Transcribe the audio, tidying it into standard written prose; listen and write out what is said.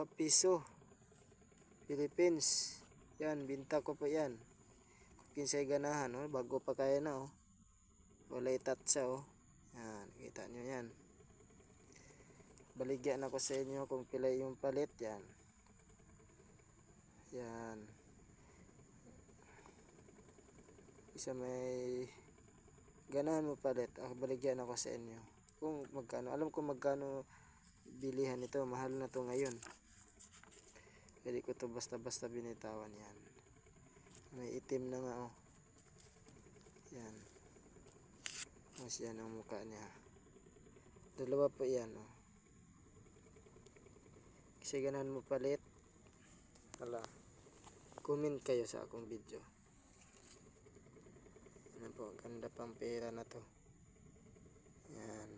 piso. Philippines. Yan, binta ko po yan. Kinsay ganahan, oh. Bago pa kaya na, oh. Walay tatsa, oh. Yan, kita nyo yan. Baligyan ako sa inyo kung pila yung palit, yan. Yan. Isa may ganahan mo palit, baligyan ako sa inyo. Kung magkano, alam ko magkano bilihan ito, mahal na to ngayon. Hindi ko to basta-basta binitawan, yan. May itim na nga, oh. Yan. Mas yan ang mukha niya. Dalawa po yan, oh. Kasi ganahan mo palit, ala, comment kayo sa akong video. Ano po, ganda pang pera na to. Yan.